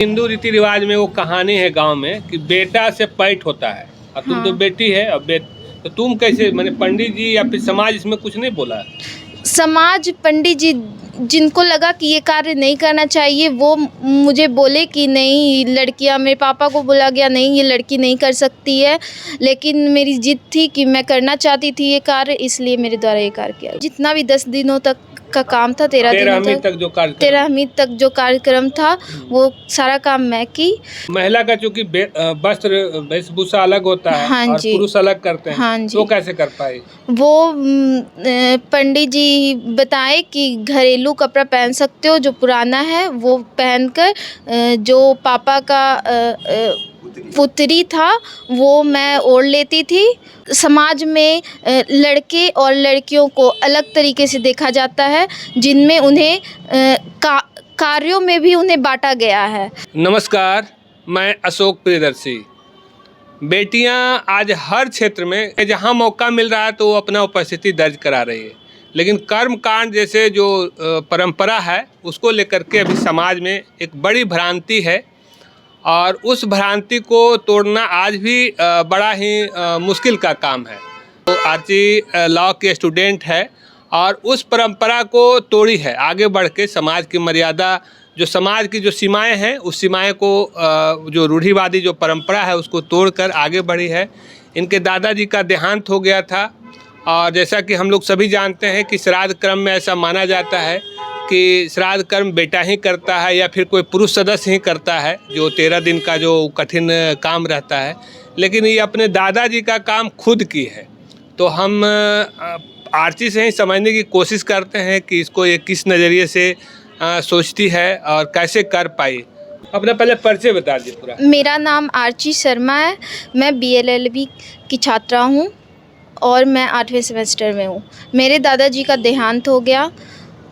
हिंदू रीति रिवाज में वो कहानी है गांव में कि बेटा से पैठ होता है और तुम तो बेटी है और तो तुम कैसे मैंने पंडित जी या फिर समाज इसमें कुछ नहीं बोला? समाज पंडित जी जिनको लगा कि ये कार्य नहीं करना चाहिए वो मुझे बोले कि नहीं लड़कियां, मेरे पापा को बोला गया नहीं ये लड़की नहीं कर सकती है, लेकिन मेरी जिद थी कि मैं करना चाहती थी ये कार्य, इसलिए मेरे द्वारा ये कार्य किया। जितना भी 10 दिनों तक का काम था, 13वीं तक जो कार्यक्रम था वो सारा काम मैं की। महिला का चूंकि वस्त्र वेशभूषा अलग होता है, हाँ और जी, पुरुष अलग करते हैं, हाँ जी, तो कैसे कर पाए? वो पंडित जी बताए कि घरेलू कपड़ा पहन सकते हो, जो पुराना है वो पहनकर जो पापा का पुतरी था वो मैं ओढ़ लेती थी। समाज में लड़के और लड़कियों को अलग तरीके से देखा जाता है, जिनमें उन्हें कार्यों में भी उन्हें बांटा गया है। नमस्कार, मैं अशोक प्रियदर्शी। बेटियां आज हर क्षेत्र में जहां मौका मिल रहा है तो वो अपना उपस्थिति दर्ज करा रही है, लेकिन कर्म कांड जैसे जो परंपरा है उसको लेकर के अभी समाज में एक बड़ी भ्रांति है, और उस भ्रांति को तोड़ना आज भी बड़ा ही मुश्किल का काम है। तो आर्ची लॉ के स्टूडेंट है और उस परंपरा को तोड़ी है, आगे बढ़ के समाज की मर्यादा, जो समाज की जो सीमाएं हैं उस सीमाएं को जो रूढ़िवादी जो परंपरा है उसको तोड़कर आगे बढ़ी है। इनके दादाजी का देहांत हो गया था, और जैसा कि हम लोग सभी जानते हैं कि श्राद्ध कर्म में ऐसा माना जाता है कि श्राद्ध कर्म बेटा ही करता है या फिर कोई पुरुष सदस्य ही करता है, जो 13 दिन का जो कठिन काम रहता है, लेकिन ये अपने दादाजी का काम खुद की है। तो हम आर्ची से ही समझने की कोशिश करते हैं कि इसको ये किस नज़रिए से सोचती है और कैसे कर पाई। अपना पहले परिचय बता दीजिए पूरा। मेरा नाम आर्ची शर्मा है, मैं BLLB की छात्रा हूँ और मैं 8वें सेमेस्टर में हूँ। मेरे दादाजी का देहांत हो गया,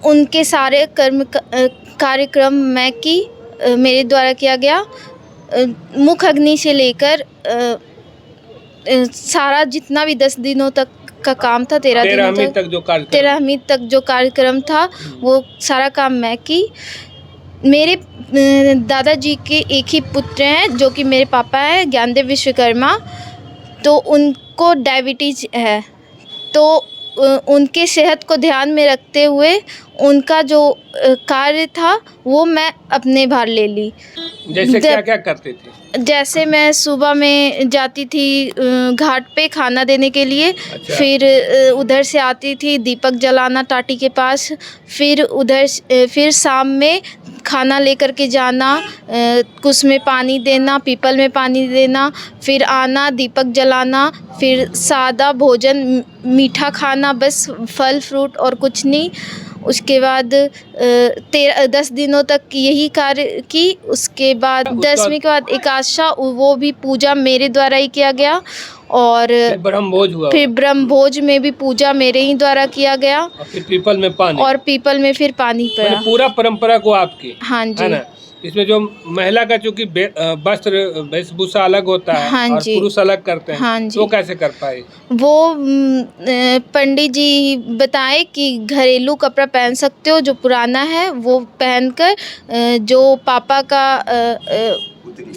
उनके सारे कार्यक्रम मैं की, मेरे द्वारा किया गया। मुख अग्नि से लेकर सारा जितना भी 10 दिनों तक का काम था, 13वीं तक जो कार्यक्रम था वो सारा काम मैं की। मेरे दादाजी के एक ही पुत्र हैं जो कि मेरे पापा हैं, ज्ञानदेव विश्वकर्मा। तो उनको डायबिटीज़ है, तो उनके सेहत को ध्यान में रखते हुए उनका जो कार्य था वो मैं अपने भार ले ली। जैसे क्या क्या करते थे? जैसे मैं सुबह में जाती थी घाट पे खाना देने के लिए। अच्छा। फिर उधर से आती थी, दीपक जलाना टाटी के पास, फिर शाम में खाना लेकर के जाना, कुछ में पानी देना, पीपल में पानी देना, फिर आना, दीपक जलाना, फिर सादा भोजन, मीठा खाना, बस फल फ्रूट और कुछ नहीं। उसके बाद 10 दिनों तक यही कार्य की। उसके बाद 10वीं के बाद एकादशा, वो भी पूजा मेरे द्वारा ही किया गया, और फिर ब्रह्मभोज में भी पूजा मेरे ही द्वारा किया गया, और फिर पीपल में फिर पानी पड़ा। पूरा परंपरा को आपकी। हाँ जी, है ना? इसमें जो महिला का चूंकि वस्त्र वेशभूषा अलग होता है, हाँ और जी, पुरुष अलग करते हैं, हाँ जी, तो कैसे कर पाए? वो पंडित जी बताए कि घरेलू कपड़ा पहन सकते हो, जो पुराना है वो पहनकर जो पापा का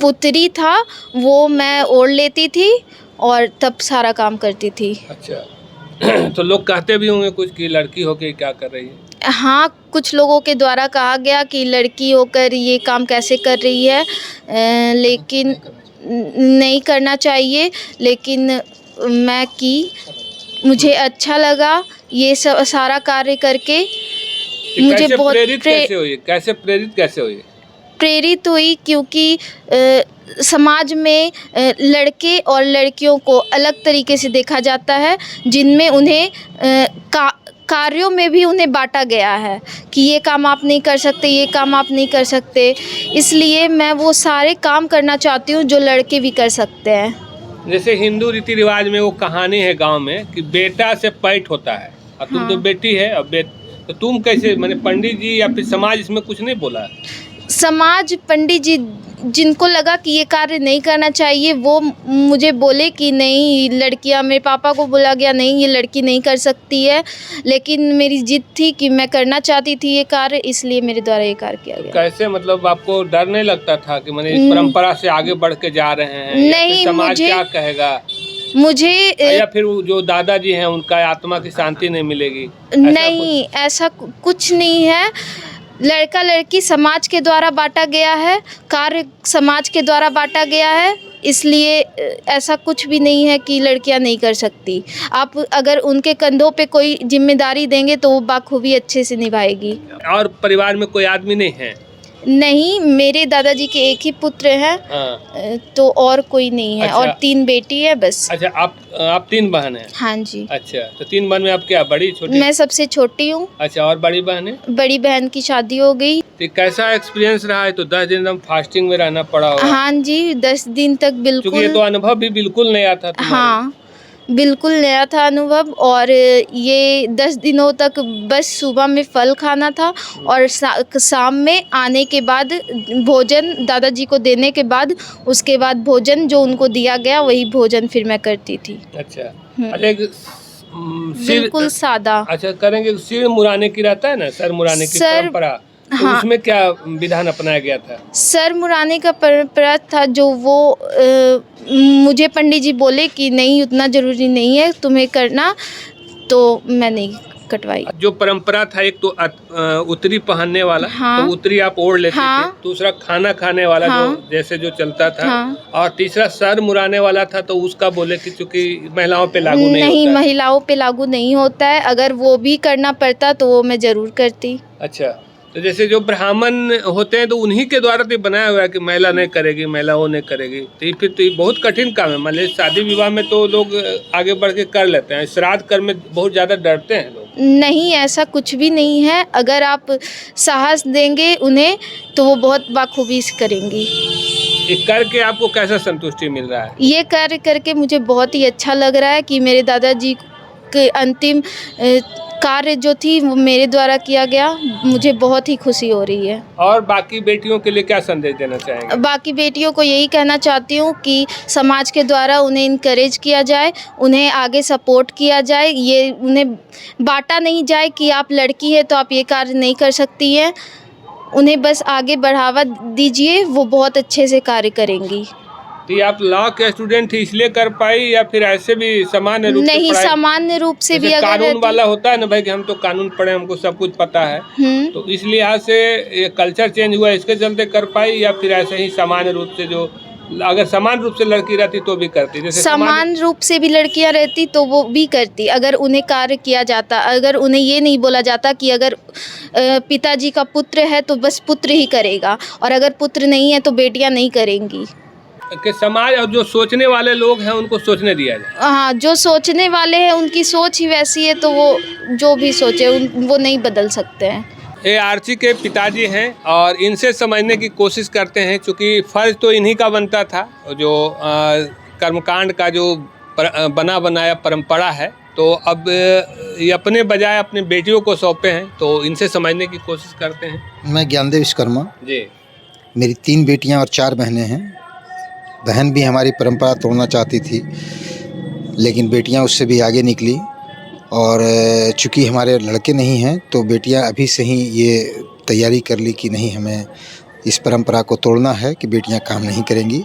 पुतरी था वो मैं ओढ़ लेती थी और तब सारा काम करती थी। अच्छा। तो लोग कहते भी होंगे कुछ कि लड़की होके क्या कर रही है? हाँ, कुछ लोगों के द्वारा कहा गया कि लड़की होकर ये काम कैसे कर रही है, लेकिन नहीं करना चाहिए, लेकिन मैं की, मुझे अच्छा लगा ये सब सारा कार्य करके। मुझे बहुत प्रेरित कैसे हुई? प्रेरित हुई क्योंकि समाज में लड़के और लड़कियों को अलग तरीके से देखा जाता है, जिनमें उन्हें कार्यों में भी उन्हें बांटा गया है कि ये काम आप नहीं कर सकते, ये काम आप नहीं कर सकते। इसलिए मैं वो सारे काम करना चाहती हूँ जो लड़के भी कर सकते हैं। जैसे हिंदू रीति रिवाज में वो कहानी है गांव में कि बेटा से पैठ होता है और तुम तो बेटी है और तो तुम कैसे मैंने पंडित जी या फिर समाज इसमें कुछ नहीं बोला? समाज पंडित जी जिनको लगा कि ये कार्य नहीं करना चाहिए वो मुझे बोले कि नहीं लड़कियां, मेरे पापा को बोला गया नहीं ये लड़की नहीं कर सकती है, लेकिन मेरी जिद थी कि मैं करना चाहती थी ये कार्य, इसलिए मेरे द्वारा ये कार्य किया गया। कैसे मतलब आपको डर नहीं लगता था कि मैंने इस परंपरा से आगे बढ़ के जा रहे हैं, नहीं, समाज क्या कहेगा, मुझे या फिर जो दादाजी हैं उनका आत्मा की शांति नहीं मिलेगी? नहीं, ऐसा कुछ नहीं है। लड़का लड़की समाज के द्वारा बांटा गया है, कार्य समाज के द्वारा बांटा गया है, इसलिए ऐसा कुछ भी नहीं है कि लड़कियां नहीं कर सकती। आप अगर उनके कंधों पे कोई जिम्मेदारी देंगे तो वो बाखूबी अच्छे से निभाएगी। और परिवार में कोई आदमी नहीं है? नहीं, मेरे दादाजी के एक ही पुत्र हैं, तो और कोई नहीं है। अच्छा। और 3 बेटी है बस। अच्छा, आप 3 बहन हैं? हाँ जी। अच्छा, तो 3 बहन में आप क्या बड़ी छोटी? मैं सबसे छोटी हूँ। अच्छा, और बड़ी बहन है? बड़ी बहन की शादी हो गई। तो कैसा एक्सपीरियंस रहा है? तो 10 दिन एकदम फास्टिंग में रहना पड़ा होगा। हाँ जी, 10 दिन तक बिल्कुल। क्योंकि ये तो अनुभव भी बिल्कुल नया था तुम्हारे। हाँ, बिल्कुल नया था अनुभव। और ये 10 दिनों तक बस सुबह में फल खाना था और शाम में आने के बाद भोजन दादाजी को देने के बाद उसके बाद भोजन जो उनको दिया गया वही भोजन फिर मैं करती थी। अच्छा, बिल्कुल सादा। अच्छा, करेंगे सिर मुड़ाने की रहता है ना, सर मुड़ाने की परंपरा, तो हाँ, उसमें क्या विधान अपनाया गया था? सर मुड़ाने का परंपरा था जो वो मुझे पंडित जी बोले कि नहीं उतना ज़रूरी नहीं है तुम्हें करना, तो मैं नहीं कटवाई। जो परंपरा था एक तो उतरी पहनने वाला, हाँ, तो उतरी आप ओढ़ लेते हाँ, थे, दूसरा खाना खाने वाला, हाँ, जो जैसे जो चलता था, हाँ, और तीसरा सर मुड़ाने वाला था, तो उसका बोले कि चूंकि महिलाओं पे लागू नहीं नहीं होता है। महिलाओं पे लागू नहीं होता है। अगर वो भी करना पड़ता तो वो मैं ज़रूर करती। अच्छा, तो जैसे जो ब्राह्मण होते हैं तो उन्हीं के द्वारा तो बनाया हुआ है कि महिला नहीं करेगी, महिला वो नहीं करेगी, तो ये फिर तो ये बहुत कठिन काम है। मान लीजिए शादी विवाह में तो लोग आगे बढ़ के कर लेते हैं, श्राद्ध कर्म में बहुत ज़्यादा डरते हैं लोग। नहीं, ऐसा कुछ भी नहीं है। अगर आप साहस देंगे उन्हें तो वो बहुत बाखूबी से करेंगी। ये करके आपको कैसा संतुष्टि मिल रहा है? ये कार्य करके मुझे बहुत ही अच्छा लग रहा है कि मेरे दादाजी के अंतिम कार्य जो थी वो मेरे द्वारा किया गया, मुझे बहुत ही खुशी हो रही है। और बाकी बेटियों के लिए क्या संदेश देना चाहेंगे? बाकी बेटियों को यही कहना चाहती हूँ कि समाज के द्वारा उन्हें इनकरेज किया जाए, उन्हें आगे सपोर्ट किया जाए, ये उन्हें बांटा नहीं जाए कि आप लड़की है तो आप ये कार्य नहीं कर सकती हैं। उन्हें बस आगे बढ़ावा दीजिए, वो बहुत अच्छे से कार्य करेंगी। तो ये आप लॉ के स्टूडेंट थी इसलिए कर पाई, या फिर ऐसे भी सामान्य रूप से नहीं, पढ़ाई? सामान्य रूप से भी अगर कानून वाला होता है ना भाई कि हम तो कानून पढ़े, हमको सब कुछ पता है, तो इस लिहाज से ये कल्चर चेंज हुआ इसके चलते कर पाई, या फिर ऐसे ही सामान्य रूप से जो अगर समान रूप से लड़की रहती तो भी करती? जैसे समान रूप से भी लड़कियां रहती तो वो भी करती, अगर उन्हें कार्य किया जाता। अगर उन्हें ये नहीं बोला जाता कि अगर पिताजी का पुत्र है तो बस पुत्र ही करेगा, और अगर पुत्र नहीं है तो बेटियां नहीं करेंगी। कि समाज और जो सोचने वाले लोग हैं उनको सोचने दिया जाए। हाँ, जो सोचने वाले हैं उनकी सोच ही वैसी है, तो वो जो भी सोचे वो नहीं बदल सकते हैं। ये आर्ची के पिताजी हैं और इनसे समझने की कोशिश करते हैं, क्योंकि फ़र्ज तो इन्हीं का बनता था। जो कर्मकांड का जो बना बनाया परंपरा है, तो अब ये अपने बजाय अपनी बेटियों को सौंपे हैं, तो इनसे समझने की कोशिश करते हैं। मैं ज्ञानदेव विश्वकर्मा जी। मेरी 3 बेटियां और 4 बहनें हैं। बहन भी हमारी परंपरा तोड़ना चाहती थी, लेकिन बेटियां उससे भी आगे निकली, और चूँकि हमारे लड़के नहीं हैं तो बेटियां अभी से ही ये तैयारी कर ली कि नहीं, हमें इस परंपरा को तोड़ना है कि बेटियां काम नहीं करेंगी।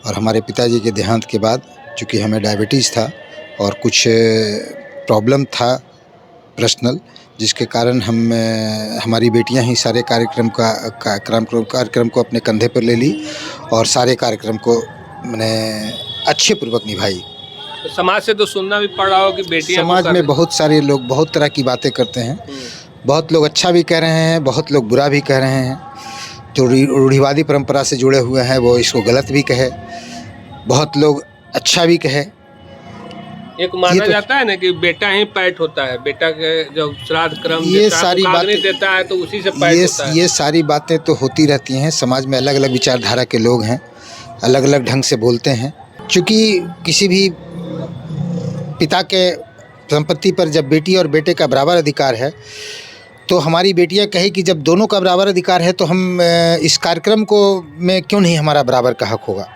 और हमारे पिताजी के देहांत के बाद चूँकि हमें डायबिटीज़ था और कुछ प्रॉब्लम था पर्सनल, जिसके कारण हमारी बेटियां ही सारे कार्यक्रम को अपने कंधे पर ले ली और सारे कार्यक्रम को मैंने अच्छे पूर्वक निभाई। तो समाज से तो सुनना भी पड़ रहा हो कि बेटियां समाज में बहुत सारे लोग बहुत तरह की बातें करते हैं। बहुत लोग अच्छा भी कह रहे हैं, बहुत लोग बुरा भी कह रहे हैं। जो रूढ़िवादी परंपरा से जुड़े हुए हैं वो इसको गलत भी कहे, बहुत लोग अच्छा भी कहे। एक माना जाता है ना कि बेटा ही पैट होता है, बेटा के जब श्राद्ध क्रम ये सारी बातें देता है तो उसी से पैट होता है। ये सारी बातें तो होती रहती हैं। समाज में अलग अलग विचारधारा के लोग हैं, अलग अलग ढंग से बोलते हैं। चूँकि किसी भी पिता के संपत्ति पर जब बेटी और बेटे का बराबर अधिकार है, तो हमारी बेटियां कहे कि जब दोनों का बराबर अधिकार है तो हम इस कार्यक्रम को में क्यों नहीं हमारा बराबर का हक होगा।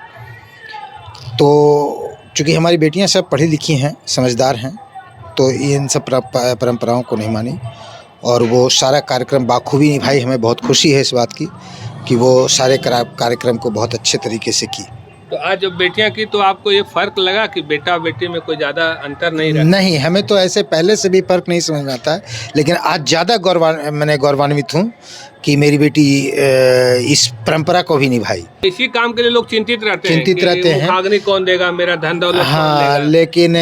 तो चूँकि हमारी बेटियां सब पढ़ी लिखी हैं, समझदार हैं, तो इन सब परंपराओं को नहीं मानी और वो सारा कार्यक्रम बाखूबी निभाई। हमें बहुत खुशी है इस बात की कि वो सारे कार्यक्रम को बहुत अच्छे तरीके से की। तो आज जब बेटियां की तो आपको ये फ़र्क लगा कि बेटा बेटी में कोई ज़्यादा अंतर नहीं रहा? नहीं, हमें तो ऐसे पहले से भी फ़र्क नहीं समझ में आता है, लेकिन आज ज़्यादा गौरवान्वित हूँ कि मेरी बेटी इस परंपरा को भी निभाई। इसी काम के लिए लोग चिंतित रहते हैं कि मुखाग्नि कौन देगा, मेरा धन दौलत कौन हाँ, देगा? लेकिन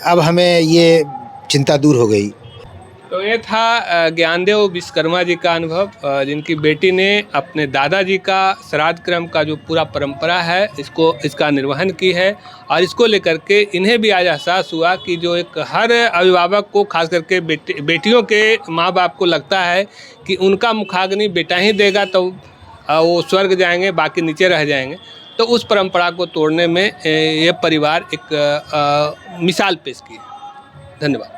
अब हमें ये चिंता दूर हो गई। तो ये था ज्ञानदेव विश्वकर्मा जी का अनुभव, जिनकी बेटी ने अपने दादाजी का श्राद्ध क्रम का जो पूरा परंपरा है इसका निर्वहन की है और इसको लेकर के इन्हें भी आज एहसास हुआ कि जो एक हर अभिभावक को, खास करके बेटियों के माँ बाप को लगता है कि उनका मुखाग्नि बेटा ही देगा तो वो स्वर्ग जाएंगे, बाकी नीचे रह जाएंगे। तो उस परंपरा को तोड़ने में ये परिवार एक मिसाल पेश की है। धन्यवाद।